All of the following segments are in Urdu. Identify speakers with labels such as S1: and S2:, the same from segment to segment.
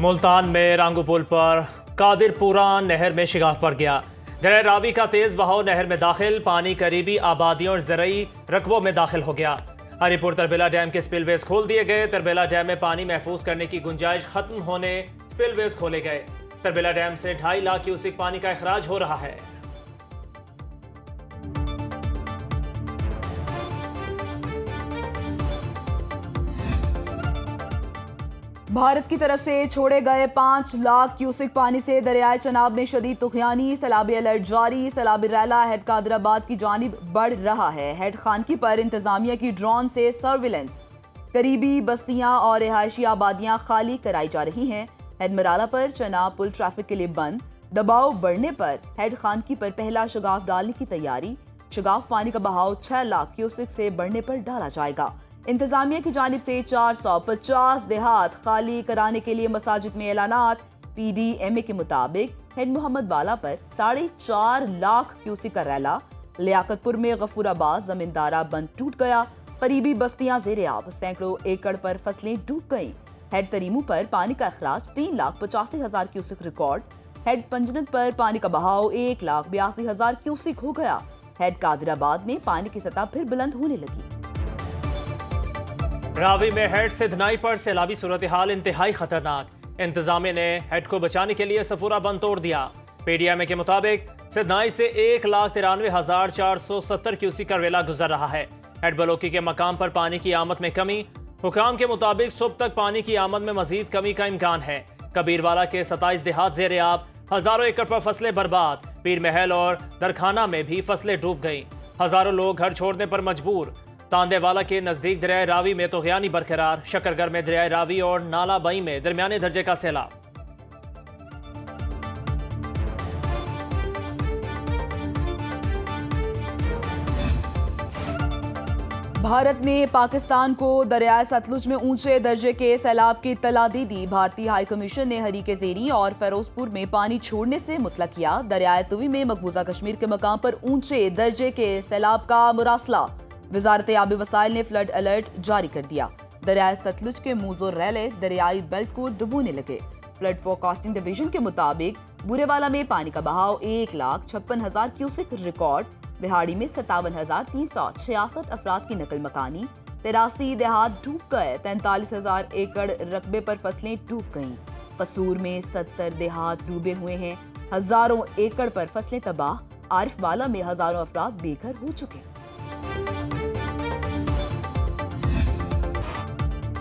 S1: ملتان میں رانگو پل پر قادر پورہ نہر میں شگاف پڑ گیا۔ دریا راوی کا تیز بہاؤ نہر میں داخل، پانی قریبی آبادیوں اور زرعی رقبوں میں داخل ہو گیا۔ ہری پور تربیلا ڈیم کے سپل ویز کھول دیے گئے۔ تربیلا ڈیم میں پانی محفوظ کرنے کی گنجائش ختم ہونے سپل ویز کھولے گئے۔ تربیلا ڈیم سے 2.5 لاکھ کیوسک پانی کا اخراج ہو رہا ہے۔
S2: بھارت کی طرف سے چھوڑے گئے 5 لاکھ کیوسک پانی سے دریائے چناب میں شدید طوفانی، سیلابی الرٹ جاری۔ سیلابی ریلا ہیڈ قادر آباد کی جانب بڑھ رہا ہے۔ ہیڈ خانکی پر انتظامیہ کی ڈرون سے سرویلنس، قریبی بستیاں اور رہائشی آبادیاں خالی کرائی جا رہی ہیں۔ ہیڈ مرالہ پر چناب پل ٹریفک کے لیے بند، دباؤ بڑھنے پر ہیڈ خانکی پر پہلا شگاف ڈالنے کی تیاری۔ شگاف پانی کا بہاؤ 6 لاکھ کیوسک سے بڑھنے پر ڈالا جائے گا۔ انتظامیہ کی جانب سے 450 دیہات خالی کرانے کے لیے مساجد میں اعلانات۔ پی ڈی ایم اے کے مطابق ہیڈ محمد بالا پر 4.5 لاکھ کیوسک کا ریلا۔ لیاقت پور میں غفور آباد زمیندارہ بند ٹوٹ گیا، قریبی بستیاں زیر آب، سینکڑوں ایکڑ پر فصلیں ڈوب گئیں۔ ہیڈ تریمو پر پانی کا اخراج 3,85,000 کیوسک ریکارڈ۔ ہیڈ پنجنت پر پانی کا بہاؤ 1,82,000 کیوسک ہو گیا۔ ہیڈ قادر آباد میں پانی کی سطح پھر بلند ہونے لگی۔
S1: راوی میں ہیڈ سدھنائی پر سیلابی صورتحال انتہائی خطرناک۔ انتظامیہ نے ہیڈ کو بچانے کے لیے سفورہ بند توڑ دیا۔ پی ڈی ایم اے کے مطابق سدھنائی سے 1,93,470 کیوسک کا ریلا گزر رہا ہے۔ ہیڈ بلوکی کے مقام پر پانی کی آمد میں کمی۔ حکام کے مطابق صبح تک پانی کی آمد میں مزید کمی کا امکان ہے۔ کبیر والا کے 27 دیہات زیر آب، ہزاروں ایکڑ پر فصلیں برباد۔ پیر محل اور درخانہ میں بھی فصلیں ڈوب گئیں، ہزاروں لوگ گھر چھوڑنے پر مجبور۔ تاندے والا کے نزدیک دریائے راوی میں طغیانی برقرار۔ شکرگر میں دریائے راوی اور نالا بئی میں درمیانے درجے کا سیلاب۔
S2: بھارت نے پاکستان کو دریائے ستلج میں اونچے درجے کے سیلاب کی اطلاع دے دی۔ بھارتی ہائی کمیشن نے حریق زیریں اور فیروز پور میں پانی چھوڑنے سے مطلع کیا۔ دریائے توی میں مقبوضہ کشمیر کے مقام پر اونچے درجے کے سیلاب کا مراسلہ۔ وزارت آبی وسائل نے فلڈ الرٹ جاری کر دیا۔ دریائے ستلج کے موزو ریلے دریائی بیلٹ کو ڈبونے لگے۔ فلڈ فورکاسٹنگ ڈویژن کے مطابق بورے والا میں پانی کا بہاؤ 1,56,000 کیوسک ریکارڈ۔ بہاڑی میں 57,366 افراد کی نقل مکانی۔ 83 دیہات ڈوب گئے، 43,000 ایکڑ رقبے پر فصلیں ڈوب گئیں۔ قصور میں 70 دیہات ڈوبے ہوئے ہیں، ہزاروں ایکڑ پر فصلیں تباہ۔ عارف بالا میں ہزاروں افراد بے گھر ہو چکے۔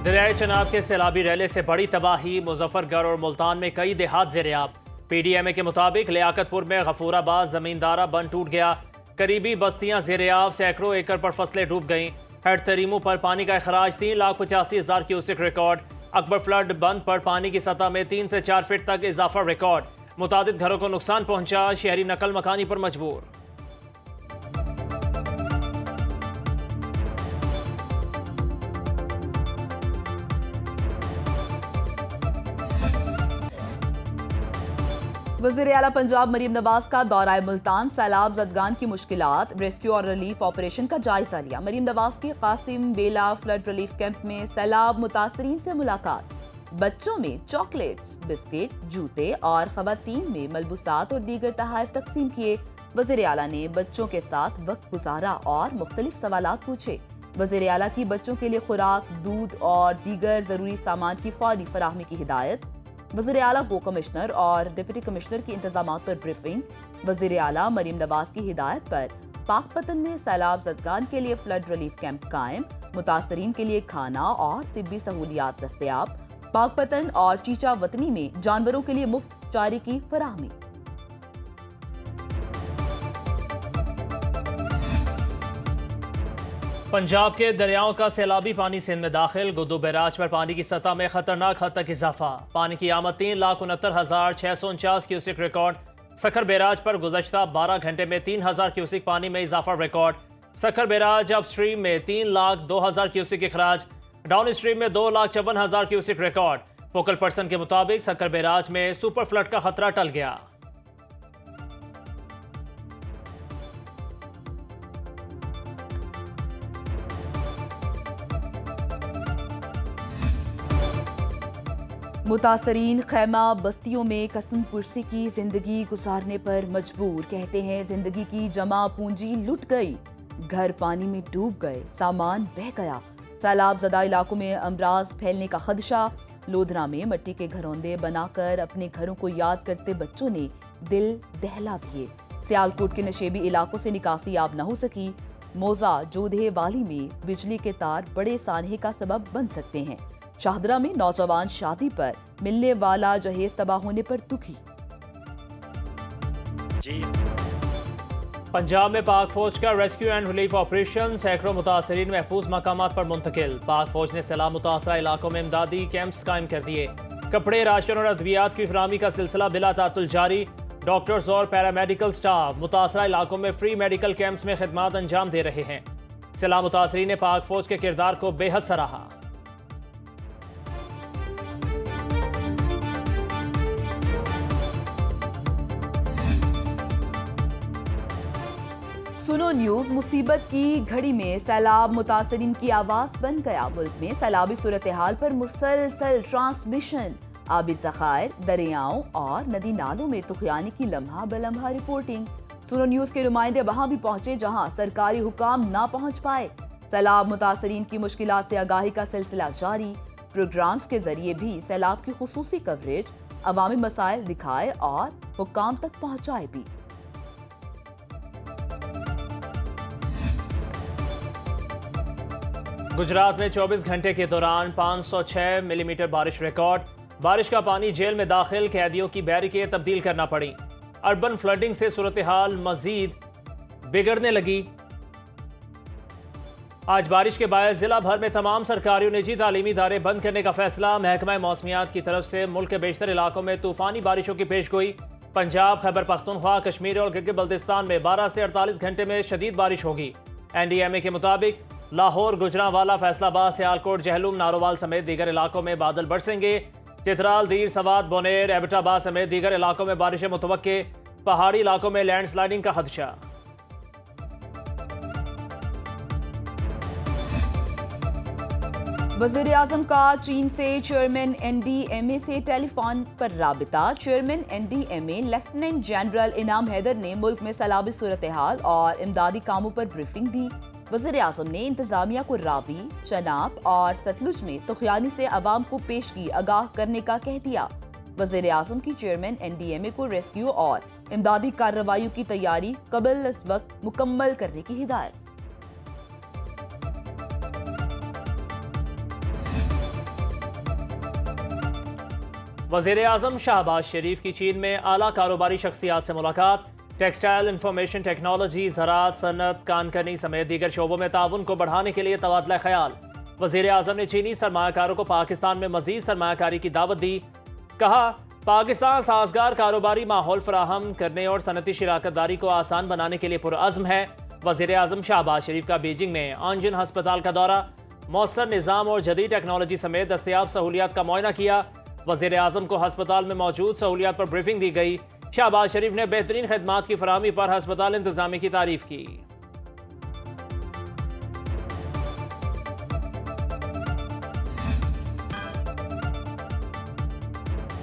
S1: دریائے چناب کے سیلابی ریلے سے بڑی تباہی، مظفر گڑھ اور ملتان میں کئی دیہات زیر آب۔ پی ڈی ایم اے کے مطابق لیاقت پور میں غفور آباد زمیندارہ بند ٹوٹ گیا، قریبی بستیاں زیر آب، سینکڑوں ایکڑ پر فصلیں ڈوب گئیں۔ ہیڈ تریمو پر پانی کا اخراج 3,85,000 کیوسک ریکارڈ۔ اکبر فلڈ بند پر پانی کی سطح میں 3 سے 4 فٹ تک اضافہ ریکارڈ۔ متعدد گھروں کو نقصان پہنچا، شہری نقل مکانی پر مجبور۔
S2: وزیر اعلیٰ پنجاب مریم نواز کا دورہ ملتان، سیلاب زدگان کی مشکلات، ریسکیو اور ریلیف آپریشن کا جائزہ لیا۔ مریم نواز کی قاسم بیلا فلڈ ریلیف کیمپ میں سیلاب متاثرین سے ملاقات۔ بچوں میں چاکلیٹس، بسکٹ، جوتے اور خواتین میں ملبوسات اور دیگر تحائف تقسیم کیے۔ وزیر اعلیٰ نے بچوں کے ساتھ وقت گزارا اور مختلف سوالات پوچھے۔ وزیر اعلیٰ کی بچوں کے لیے خوراک، دودھ اور دیگر ضروری سامان کی فوری فراہمی کی ہدایت۔ وزیر اعلیٰ کو کمشنر اور ڈپٹی کمشنر کی انتظامات پر بریفنگ۔ وزیر اعلیٰ مریم نواز کی ہدایت پر پاک پتن میں سیلاب زدگان کے لیے فلڈ ریلیف کیمپ قائم، متاثرین کے لیے کھانا اور طبی سہولیات دستیاب۔ پاک پتن اور چیچا وطنی میں جانوروں کے لیے مفت چارے کی فراہمی۔
S1: پنجاب کے دریاؤں کا سیلابی پانی سندھ میں داخل، گدو بیراج پر پانی کی سطح میں خطرناک حد تک اضافہ۔ پانی کی آمد 3,69,649 کیوسک ریکارڈ۔ سکھر بیراج پر گزشتہ 12 گھنٹے میں 3,000 کیوسک پانی میں اضافہ ریکارڈ۔ سکھر بیراج اپ سٹریم میں 3,02,000 کیوسک اخراج، ڈاؤن اسٹریم میں 2,54,000 کیوسک ریکارڈ۔ فوکل پرسن کے مطابق سکھر بیراج میں سپر فلڈ کا خطرہ ٹل گیا۔
S2: متاثرین خیمہ بستیوں میں قسم پرسی کی زندگی گزارنے پر مجبور، کہتے ہیں زندگی کی جمع پونجی لٹ گئی، گھر پانی میں ڈوب گئے، سامان بہہ گیا۔ سیلاب زدہ علاقوں میں امراض پھیلنے کا خدشہ۔ لودھرا میں مٹی کے گھروندے بنا کر اپنے گھروں کو یاد کرتے بچوں نے دل دہلا دیے۔ سیالکوٹ کے نشیبی علاقوں سے نکاسی آب نہ ہو سکی۔ موزہ جودھے والی میں بجلی کے تار بڑے سانحے کا سبب بن سکتے ہیں۔ شاہدرہ میں نوجوان شادی پر ملنے والا جہیز تباہ ہونے پر دکھی۔
S1: پنجاب میں پاک فوج کا ریسکیو اینڈ ریلیف آپریشن، سینکڑوں متاثرین محفوظ مقامات پر منتقل۔ پاک فوج نے سیلاب متاثرہ علاقوں میں امدادی کیمپس قائم کر دیے۔ کپڑے، راشن اور ادویات کی فراہمی کا سلسلہ بلا تعطل جاری۔ ڈاکٹرز اور پیرامیڈیکل سٹاف متاثرہ علاقوں میں فری میڈیکل کیمپس میں خدمات انجام دے رہے ہیں۔ سیلاب متاثرین نے پاک فوج کے کردار کو بے حد سراہا۔
S2: سنو نیوز مصیبت کی گھڑی میں سیلاب متاثرین کی آواز بن گیا۔ ملک میں سیلابی صورتحال پر مسلسل ٹرانسمیشن، آبی ذخائر، دریاؤں اور ندی نالوں میں طغیانی کی لمحہ بلمحہ رپورٹنگ۔ سنو نیوز کے نمائندے وہاں بھی پہنچے جہاں سرکاری حکام نہ پہنچ پائے۔ سیلاب متاثرین کی مشکلات سے آگاہی کا سلسلہ جاری۔ پروگرامز کے ذریعے بھی سیلاب کی خصوصی کوریج، عوامی مسائل دکھائے اور حکام تک پہنچائے بھی۔
S1: گجرات میں 24 گھنٹے کے دوران 506 ملی میٹر بارش ریکارڈ۔ بارش کا پانی جیل میں داخل، قیدیوں کی بیریکیڈ تبدیل کرنا پڑی۔ اربن فلڈنگ سے صورتحال مزید بگڑنے لگی۔ آج بارش کے باعث ضلع بھر میں تمام سرکاری اور نجی تعلیمی ادارے بند کرنے کا فیصلہ۔ محکمہ موسمیات کی طرف سے ملک کے بیشتر علاقوں میں طوفانی بارشوں کی پیش گوئی۔ پنجاب، خیبر پختونخوا، کشمیر اور گلگت بلتستان میں 12 سے 48 گھنٹے میں شدید بارش ہوگی۔ NDMA کے مطابق لاہور، گوجرانوالا، فیصل آباد، سیالکوٹ، جہلم، نارووال سمیت دیگر علاقوں میں بادل برسیں گے۔ چترال، دیر، سوات، بونیر، ایبٹ آباد سمیت دیگر علاقوں میں بارشیں متوقع۔ پہاڑی علاقوں میں لینڈ سلائڈنگ کا خدشہ۔
S2: وزیر اعظم کا چین سے چیئرمین NDMA سے ٹیلی فون پر رابطہ۔ چیئرمین NDMA لیفٹیننٹ جنرل انعام حیدر نے ملک میں سیلابی صورتحال اور امدادی کاموں پر بریفنگ دی۔ وزیر اعظم نے انتظامیہ کو راوی، چناب اور ستلج میں طغیانی سے عوام کو پیشگی آگاہ کرنے کا کہہ دیا۔ وزیر اعظم کی چیئرمین NDMA کو ریسکیو اور امدادی کارروائیوں کی تیاری قبل از وقت مکمل کرنے کی ہدایت۔
S1: وزیر اعظم شہباز شریف کی چین میں اعلیٰ کاروباری شخصیات سے ملاقات۔ ٹیکسٹائل، انفارمیشن ٹیکنالوجی، زراعت، صنعت، کانکنی سمیت دیگر شعبوں میں تعاون کو بڑھانے کے لیے تبادلہ خیال۔ وزیر اعظم نے چینی سرمایہ کاروں کو پاکستان میں مزید سرمایہ کاری کی دعوت دی۔ کہا، پاکستان سازگار کاروباری ماحول فراہم کرنے اور صنعتی شراکت داری کو آسان بنانے کے لیے پرعزم ہے۔ وزیر اعظم شہباز شریف کا بیجنگ میں آنجن ہسپتال کا دورہ، مؤثر نظام اور جدید ٹیکنالوجی سمیت دستیاب سہولیات کا معائنہ کیا۔ وزیر اعظم کو ہسپتال میں موجود سہولیات پر بریفنگ دی گئی۔ شہباز شریف نے بہترین خدمات کی فراہمی پر ہسپتال انتظامیہ کی تعریف کی۔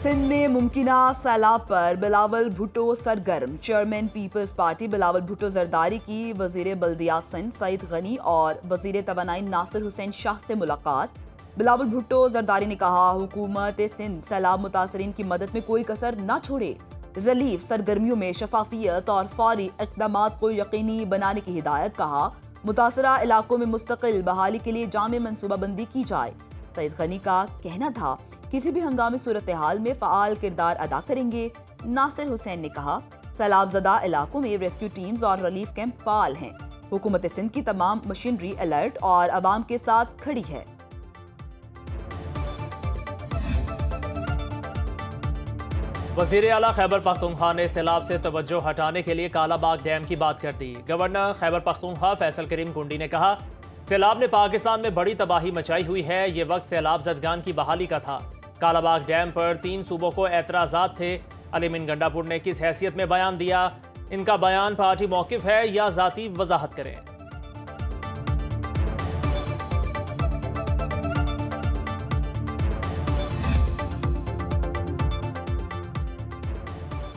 S2: سندھ میں ممکنہ سیلاب پر بلاول بھٹو سرگرم۔ چیئرمین پیپلز پارٹی بلاول بھٹو زرداری کی وزیر بلدیات سندھ سعید غنی اور وزیر توانائی ناصر حسین شاہ سے ملاقات۔ بلاول بھٹو زرداری نے کہا، حکومت سندھ سیلاب متاثرین کی مدد میں کوئی کسر نہ چھوڑے۔ ریلیف سرگرمیوں میں شفافیت اور فوری اقدامات کو یقینی بنانے کی ہدایت۔ کہا، متاثرہ علاقوں میں مستقل بحالی کے لیے جامع منصوبہ بندی کی جائے۔ سعید غنی کا کہنا تھا، کسی بھی ہنگامی صورتحال میں فعال کردار ادا کریں گے۔ ناصر حسین نے کہا، سیلاب زدہ علاقوں میں ریسکیو ٹیمز اور ریلیف کیمپ فعال ہیں۔ حکومت سندھ کی تمام مشینری الرٹ اور عوام کے ساتھ کھڑی ہے۔
S1: وزیر اعلیٰ خیبر پختونخوا نے سیلاب سے توجہ ہٹانے کے لیے کالا باغ ڈیم کی بات کر دی۔ گورنر خیبر پختونخوا فیصل کریم کنڈی نے کہا، سیلاب نے پاکستان میں بڑی تباہی مچائی ہوئی ہے، یہ وقت سیلاب زدگان کی بحالی کا تھا۔ کالا باغ ڈیم پر 3 صوبوں کو اعتراضات تھے۔ علی من گنڈا پور نے کس حیثیت میں بیان دیا؟ ان کا بیان پارٹی موقف ہے یا ذاتی وضاحت کریں؟